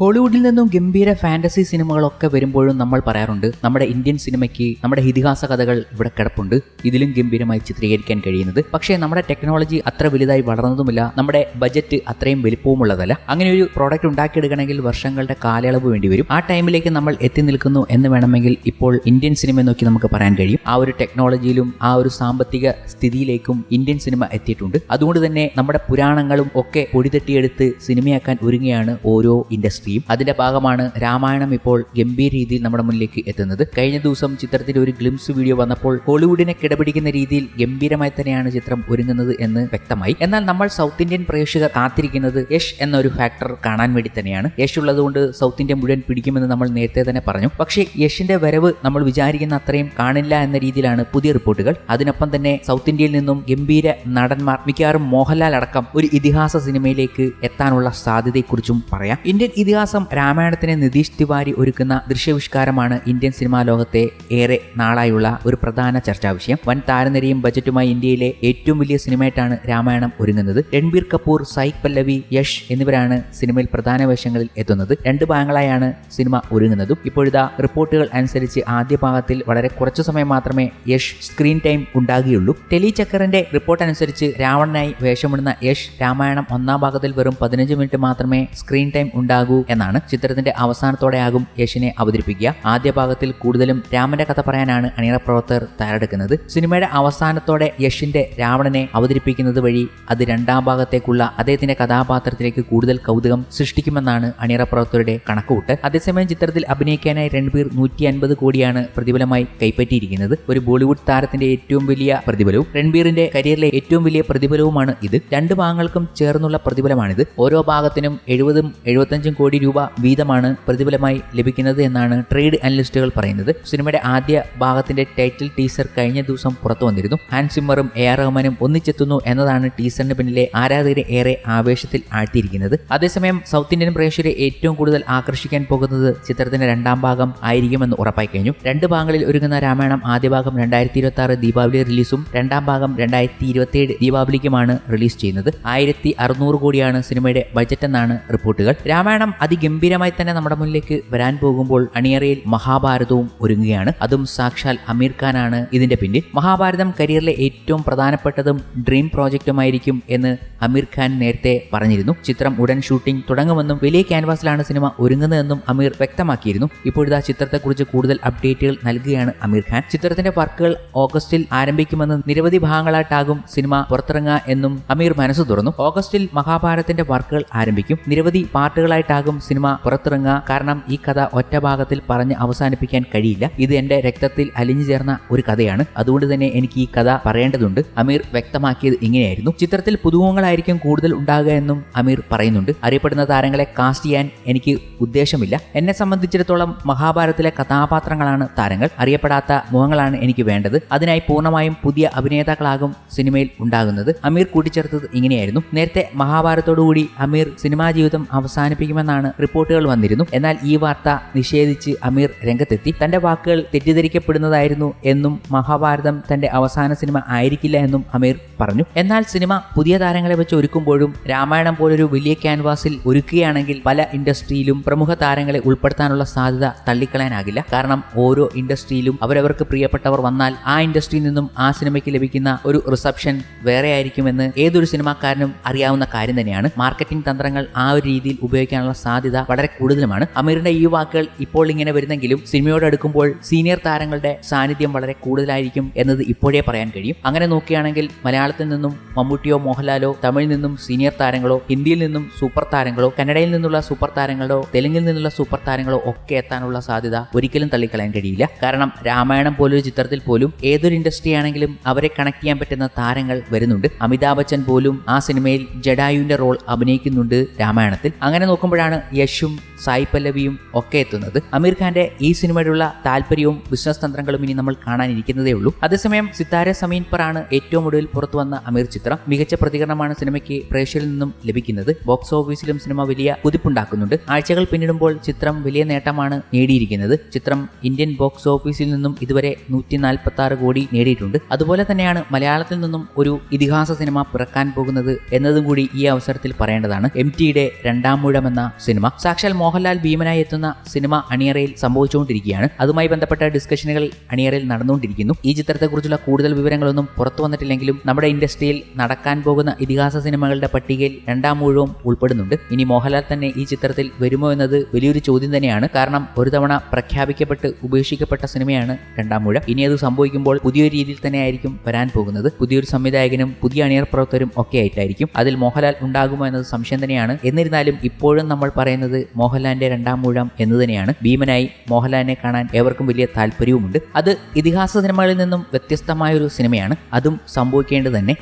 ഹോളിവുഡിൽ നിന്നും ഗംഭീര ഫാന്റസി സിനിമകളൊക്കെ വരുമ്പോഴും നമ്മൾ പറയാറുണ്ട് നമ്മുടെ ഇന്ത്യൻ സിനിമയ്ക്ക് നമ്മുടെ ഇതിഹാസ കഥകൾ ഇവിടെ കിടപ്പുണ്ട്, ഇതിലും ഗംഭീരമായി ചിത്രീകരിക്കാൻ കഴിയുന്നത്. പക്ഷേ നമ്മുടെ ടെക്നോളജി അത്ര വലുതായി വളർന്നതുമില്ല, നമ്മുടെ ബജറ്റ് അത്രയും വലിപ്പവുമുള്ളതല്ല. അങ്ങനെ ഒരു പ്രോഡക്റ്റ് ഉണ്ടാക്കിയെടുക്കണമെങ്കിൽ വർഷങ്ങളുടെ കാലയളവ് വേണ്ടിവരും. ആ ടൈമിലേക്ക് നമ്മൾ എത്തി നിൽക്കുന്നു എന്ന് വേണമെങ്കിൽ ഇപ്പോൾ ഇന്ത്യൻ സിനിമ നോക്കി നമുക്ക് പറയാൻ കഴിയും. ആ ഒരു ടെക്നോളജിയിലും ആ ഒരു സാമ്പത്തിക സ്ഥിതിയിലേക്കും ഇന്ത്യൻ സിനിമ എത്തിയിട്ടുണ്ട്. അതുകൊണ്ട് തന്നെ നമ്മുടെ പുരാണങ്ങളും ഒക്കെ പൊടിതട്ടിയെടുത്ത് സിനിമയാക്കാൻ ഒരുങ്ങിയാണ് ഓരോ ഇൻഡസ്ട്രിയും. അതിന്റെ ഭാഗമാണ് രാമായണം ഇപ്പോൾ ഗംഭീര രീതിയിൽ നമ്മുടെ മുന്നിലേക്ക് എത്തുന്നത്. കഴിഞ്ഞ ദിവസം ചിത്രത്തിന്റെ ഒരു ഗ്ലിംസ് വീഡിയോ വന്നപ്പോൾ ഹോളിവുഡിനെ കിടപിടിക്കുന്ന രീതിയിൽ ഗംഭീരമായി തന്നെയാണ് ചിത്രം ഒരുങ്ങുന്നത് എന്ന് വ്യക്തമായി. എന്നാൽ നമ്മൾ സൗത്ത് ഇന്ത്യൻ പ്രേക്ഷകർ കാത്തിരിക്കുന്നത് യശ് എന്നൊരു ഫാക്ടർ കാണാൻ വേണ്ടി തന്നെയാണ്. യശ് ഉള്ളതുകൊണ്ട് സൗത്ത് ഇന്ത്യ മുഴുവൻ പിടിക്കുമെന്ന് നമ്മൾ നേരത്തെ തന്നെ പറഞ്ഞു. പക്ഷേ യഷിന്റെ വരവ് നമ്മൾ വിചാരിക്കുന്ന അത്രയും കാണില്ല എന്ന രീതിയിലാണ് പുതിയ റിപ്പോർട്ടുകൾ. അതിനൊപ്പം തന്നെ സൗത്ത് ഇന്ത്യയിൽ നിന്നും ഗംഭീര നടന്മാർ, മിക്കവാറും മോഹൻലാൽ അടക്കം ഒരു ഇതിഹാസ സിനിമയിലേക്ക് എത്താനുള്ള സാധ്യതയെക്കുറിച്ചും പറയാം. ഇന്ത്യൻ ഇതിഹാസം രാമായണത്തിനെ നിതീഷ് തിവാരി ഒരുക്കുന്ന ദൃശ്യവിഷ്കാരമാണ് ഇന്ത്യൻ സിനിമാ ലോകത്തെ ഏറെ നാളായുള്ള ഒരു പ്രധാന ചർച്ചാ വിഷയം. വൻ താരനിരയും ബജറ്റുമായി ഇന്ത്യയിലെ ഏറ്റവും വലിയ സിനിമയായിട്ടാണ് രാമായണം ഒരുങ്ങുന്നത്. രൺബീർ കപൂർ, സായ് പല്ലവി, യശ് എന്നിവരാണ് സിനിമയിൽ പ്രധാന വേഷങ്ങളിൽ എത്തുന്നത്. 2 ഭാഗങ്ങളായാണ് സിനിമ ഒരുങ്ങുന്നതും. ഇപ്പോഴത്തെ റിപ്പോർട്ടുകൾ അനുസരിച്ച് ആദ്യ ഭാഗത്തിൽ വളരെ കുറച്ചു സമയം മാത്രമേ യശ് സ്ക്രീൻ ടൈം ഉണ്ടാകുകയുള്ളൂ. ടെലി ചക്കറിന്റെ റിപ്പോർട്ട് അനുസരിച്ച് രാവണനായി വേഷമിടുന്ന യശ് രാമായണം 1ാം ഭാഗത്തിൽ വെറും 15 മിനിറ്റ് മാത്രമേ സ്ക്രീൻ ടൈം ഉണ്ടാകൂ എന്നാണ്. ചിത്രത്തിന്റെ അവസാനത്തോടെയാകും യശിനെ അവതരിപ്പിക്കുക. ആദ്യ ഭാഗത്തിൽ കൂടുതലും രാമന്റെ കഥ പറയാനാണ് അണിയറ പ്രവർത്തകർ തയ്യാറെടുക്കുന്നത്. സിനിമയുടെ അവസാനത്തോടെ യശിന്റെ രാവണനെ അവതരിപ്പിക്കുന്നത് വഴി അത് 2ാം ഭാഗത്തേക്കുള്ള അദ്ദേഹത്തിന്റെ കഥാപാത്രത്തിലേക്ക് കൂടുതൽ കൗതുകം സൃഷ്ടിക്കുമെന്നാണ് അണിയറ പ്രവർത്തകരുടെ കണക്കുകൂട്ട്. അതേസമയം ചിത്രത്തിൽ അഭിനയിക്കാനായി രൺബീർ 150 കോടിയാണ് പ്രതിഫലമായി കൈപ്പറ്റിയിരിക്കുന്നത്. ഒരു ബോളിവുഡ് താരത്തിന്റെ ഏറ്റവും വലിയ പ്രതിഫലവും രൺബീറിന്റെ കരിയറിലെ ഏറ്റവും വലിയ പ്രതിഫലവുമാണ് ഇത്. 2 ഭാഗങ്ങൾക്കും ചേർന്നുള്ള പ്രതിഫലമാണിത്. ഓരോ ഭാഗത്തിനും 70-75 കോടി രൂപ വീതമാണ് പ്രതിഫലമായി ലഭിക്കുന്നത് എന്നാണ് ട്രേഡ് അനലിസ്റ്റുകൾ പറയുന്നത്. സിനിമയുടെ ആദ്യ ഭാഗത്തിന്റെ ടൈറ്റിൽ ടീസർ കഴിഞ്ഞ ദിവസം പുറത്തു വന്നിരുന്നു. ഹാൻസ് സിമ്മറും എ ആർ റഹ്മാനും ഒന്നിച്ചെത്തുന്നു എന്നതാണ് ടീസറിന് പിന്നിലെ ആരാധകരെ ഏറെ ആവേശത്തിൽ ആഴ്ത്തിയിരിക്കുന്നത്. അതേസമയം സൗത്ത് ഇന്ത്യൻ പ്രേക്ഷകരെ ഏറ്റവും കൂടുതൽ ആകർഷിക്കാൻ പോകുന്നത് ചിത്രത്തിന്റെ 2ാം ഭാഗം ആയിരിക്കുമെന്ന് ഉറപ്പായി കഴിഞ്ഞു. 2 ഭാഗങ്ങളിൽ ഒരുങ്ങുന്ന രാമായണം ആദ്യ ഭാഗം 2026 ദീപാവലി റിലീസും 2ാം ഭാഗം 2027 ദീപാവലിക്കുമാണ് റിലീസ് ചെയ്യുന്നത്. 1600 കോടിയാണ് സിനിമയുടെ ബജറ്റ് എന്നാണ് റിപ്പോർട്ടുകൾ. രാമായണം അതിഗംഭീരമായി തന്നെ നമ്മുടെ മുന്നിലേക്ക് വരാൻ പോകുമ്പോൾ അണിയറയിൽ മഹാഭാരതവും ഒരുങ്ങുകയാണ്. അതും സാക്ഷാൽ അമീർ ഖാനാണ് ഇതിന്റെ പിന്നിൽ. മഹാഭാരതം കരിയറിലെ ഏറ്റവും പ്രധാനപ്പെട്ടതും ഡ്രീം പ്രോജക്റ്റുമായിരിക്കും എന്ന് അമീർ ഖാൻ നേരത്തെ പറഞ്ഞിരുന്നു. ചിത്രം ഉടൻ ഷൂട്ടിംഗ് തുടങ്ങുമെന്നും വലിയ ക്യാൻവാസിലാണ് സിനിമ ഒരുങ്ങുന്നതെന്നും അമീർ വ്യക്തമാക്കിയിരുന്നു. ഇപ്പോഴത്തെ ചിത്രത്തെക്കുറിച്ച് കൂടുതൽ അപ്ഡേറ്റുകൾ നൽകുകയാണ് അമീർ ഖാൻ. ചിത്രത്തിന്റെ വർക്കുകൾ ഓഗസ്റ്റിൽ ആരംഭിക്കുമെന്നും നിരവധി ഭാഗങ്ങളായിട്ടാകും സിനിമ പുറത്തിറങ്ങുക എന്നും അമീർ മനസ്സ് തുറന്നു. ഓഗസ്റ്റിൽ മഹാഭാരതത്തിന്റെ വർക്കുകൾ ആരംഭിക്കും. നിരവധി പാർട്ടുകളായിട്ടാകും സിനിമ പുറത്തിറങ്ങുക. കാരണം ഈ കഥ ഒറ്റ ഭാഗത്തിൽ പറഞ്ഞ് അവസാനിപ്പിക്കാൻ കഴിയില്ല. ഇത് എന്റെ രക്തത്തിൽ അലിഞ്ഞു ചേർന്ന ഒരു കഥയാണ്. അതുകൊണ്ട് തന്നെ എനിക്ക് ഈ കഥ പറയേണ്ടതുണ്ട്. അമീർ വ്യക്തമാക്കിയത് ഇങ്ങനെയായിരുന്നു. ചിത്രത്തിൽ പുതുമുഖങ്ങളായിരിക്കും കൂടുതൽ ഉണ്ടാകുക എന്നും അമീർ പറയുന്നുണ്ട്. അറിയപ്പെടുന്ന താരങ്ങളെ കാസ്റ്റ് ചെയ്യാൻ എനിക്ക് ഉദ്ദേശമില്ല. എന്നെ സംബന്ധിച്ചിടത്തോളം മഹാഭാരതത്തിലെ കഥാപാത്രങ്ങളാണ് താരങ്ങൾ. അറിയപ്പെടാത്ത മുഖങ്ങളാണ് എനിക്ക് വേണ്ടത്. അതിനായി പൂർണ്ണമായും പുതിയ അഭിനേതാക്കളാകും സിനിമയിൽ ഉണ്ടാകുന്നത്. അമീർ കൂട്ടിച്ചേർത്തത് ഇങ്ങനെയായിരുന്നു. നേരത്തെ മഹാഭാരതത്തോടുകൂടി അമീർ സിനിമാ ജീവിതം അവസാനിപ്പിക്കുമെന്നാണ് റിപ്പോർട്ടുകൾ വന്നിരുന്നു. എന്നാൽ ഈ വാർത്ത നിഷേധിച്ച് അമീർ രംഗത്തെത്തി. തന്റെ വാക്കുകൾ തെറ്റിദ്ധരിക്കപ്പെടുന്നതായിരുന്നു എന്നും മഹാഭാരതം തന്റെ അവസാന സിനിമ ആയിരിക്കില്ല എന്നും അമീർ പറഞ്ഞു. എന്നാൽ സിനിമ പുതിയ താരങ്ങളെ വെച്ച് ഒരുക്കുമ്പോഴും രാമായണം പോലൊരു വലിയ ക്യാൻവാസിൽ ഒരുക്കുകയാണെങ്കിൽ പല ഇൻഡസ്ട്രിയിലും പ്രമുഖ താരങ്ങളെ ഉൾപ്പെടുത്താനുള്ള സാധ്യത തള്ളിക്കളയാനാകില്ല. കാരണം ഓരോ ഇൻഡസ്ട്രിയിലും അവരവർക്ക് പ്രിയപ്പെട്ടവർ വന്നാൽ ആ ഇൻഡസ്ട്രിയിൽ നിന്നും ആ സിനിമയ്ക്ക് ലഭിക്കുന്ന ഒരു റിസപ്ഷൻ വേറെ ആയിരിക്കുമെന്ന് ഏതൊരു സിനിമാക്കാരനും അറിയാവുന്ന കാര്യം തന്നെയാണ്. മാർക്കറ്റിംഗ് തന്ത്രങ്ങൾ ആ ഒരു രീതിയിൽ ഉപയോഗിക്കാനുള്ള സാധ്യത വളരെ കൂടുതലുമാണ്. അമീറിന്റെ ഈ വാക്കുകൾ ഇപ്പോൾ ഇങ്ങനെ വരുന്നെങ്കിലും സിനിമയോട് അടുക്കുമ്പോൾ സീനിയർ താരങ്ങളുടെ സാന്നിധ്യം വളരെ കൂടുതലായിരിക്കും എന്നത് ഇപ്പോഴേ പറയാൻ കഴിയും. അങ്ങനെ നോക്കുകയാണെങ്കിൽ മലയാളത്തിൽ നിന്നും മമ്മൂട്ടിയോ മോഹൻലാലോ, തമിഴിൽ നിന്നും സീനിയർ താരങ്ങളോ, ഹിന്ദിയിൽ നിന്നും സൂപ്പർ താരങ്ങളോ, കന്നഡയിൽ നിന്നുള്ള സൂപ്പർ താരങ്ങളോ, തെലുങ്കിൽ നിന്നുള്ള സൂപ്പർ താരങ്ങളോ ഒക്കെ എത്താനുള്ള സാധ്യത ഒരിക്കലും തള്ളിക്കളയാൻ കഴിയില്ല. കാരണം രാമായണം പോലൊരു ചിത്രത്തിൽ പോലും ഏതൊരു ഇൻഡസ്ട്രി ആണെങ്കിലും അവരെ കണക്ട് ചെയ്യാൻ പറ്റുന്ന താരങ്ങൾ വരുന്നുണ്ട്. അമിതാഭ് ബച്ചൻ പോലും ആ സിനിമയിൽ ജഡായുവിന്റെ റോൾ അഭിനയിക്കുന്നുണ്ട് രാമായണത്തിൽ. അങ്ങനെ നോക്കുമ്പോഴാണ് യശും സായ് പല്ലവിയും ഒക്കെ എത്തുന്നത്. അമീർ ഖാന്റെ ഈ സിനിമയോടുള്ള താല്പര്യവും ബിസിനസ് തന്ത്രങ്ങളും ഇനി നമ്മൾ കാണാനിരിക്കുന്നതേ ഉള്ളൂ. അതേസമയം സിത്താര സമീൻ പർ ആണ് ഏറ്റവും ഒടുവിൽ പുറത്തു വന്ന അമീർ ചിത്രം. മികച്ച പ്രതികരണമാണ് സിനിമയ്ക്ക് പ്രേക്ഷകരിൽ നിന്നും ലഭിക്കുന്നത്. ബോക്സ് ഓഫീസിലും സിനിമ വലിയ കുതിപ്പുണ്ടാക്കുന്നുണ്ട്. ആഴ്ചകൾ പിന്നിടുമ്പോൾ ചിത്രം വലിയ നേട്ടമാണ് നേടിയിരിക്കുന്നത്. ചിത്രം ഇന്ത്യൻ ബോക്സ് ഓഫീസിൽ നിന്നും ഇതുവരെ 146 കോടി നേടിയിട്ടുണ്ട്. അതുപോലെ തന്നെയാണ് മലയാളത്തിൽ നിന്നും ഒരു ഇതിഹാസ സിനിമ പിറക്കാൻ പോകുന്നത് എന്നതും കൂടി ഈ അവസരത്തിൽ പറയേണ്ടതാണ്. MTയുടെ 2ാം മൂഴം എന്ന സിനിമ. സാക്ഷാൽ മോഹൻലാൽ ഭീമനായി എത്തുന്ന സിനിമ അണിയറയിൽ സംഭവിച്ചുകൊണ്ടിരിക്കുകയാണ്. അതുമായി ബന്ധപ്പെട്ട ഡിസ്കഷനുകൾ അണിയറയിൽ നടന്നുകൊണ്ടിരിക്കുന്നു. ഈ ചിത്രത്തെക്കുറിച്ചുള്ള കൂടുതൽ വിവരങ്ങളൊന്നും പുറത്തു വന്നിട്ടില്ലെങ്കിലും നമ്മുടെ ഇൻഡസ്ട്രിയിൽ നടക്കാൻ പോകുന്ന ഇതിഹാസ സിനിമകളുടെ പട്ടികയിൽ രണ്ടാം ഊഴവും ഉൾപ്പെടുന്നുണ്ട്. ഇനി മോഹൻലാൽ തന്നെ ഈ ചിത്രത്തിൽ വരുമോ എന്നത് വലിയൊരു ചോദ്യം തന്നെയാണ്. കാരണം ഒരു തവണ പ്രഖ്യാപിക്കപ്പെട്ട് ഉപേക്ഷിക്കപ്പെട്ട സിനിമയാണ് രണ്ടാം ഊഴം. ഇനി അത് സംഭവിക്കുമ്പോൾ പുതിയൊരു രീതിയിൽ തന്നെ ആയിരിക്കും വരാൻ പോകുന്നത്. പുതിയൊരു സംവിധായകനും പുതിയ അണിയർ പ്രവർത്തകരും ഒക്കെ ആയിട്ടായിരിക്കും. അതിൽ മോഹൻലാൽ ഉണ്ടാകുമോ എന്നത് സംശയം തന്നെയാണ്. എന്നിരുന്നാലും ഇപ്പോഴും നമ്മൾ പറയുന്നത് മോഹൻലാലിന്റെ രണ്ടാം ഊഴം എന്ന് തന്നെയാണ്. ഭീമനായി മോഹൻലാലിനെ കാണാൻ ഏവർക്കും വലിയ താല്പര്യവുമുണ്ട്. അത് ഇതിഹാസ സിനിമകളിൽ നിന്നും വ്യത്യസ്തമായൊരു സിനിമയാണ്. അതും സംഭവിക്കേണ്ടത് തന്നെ.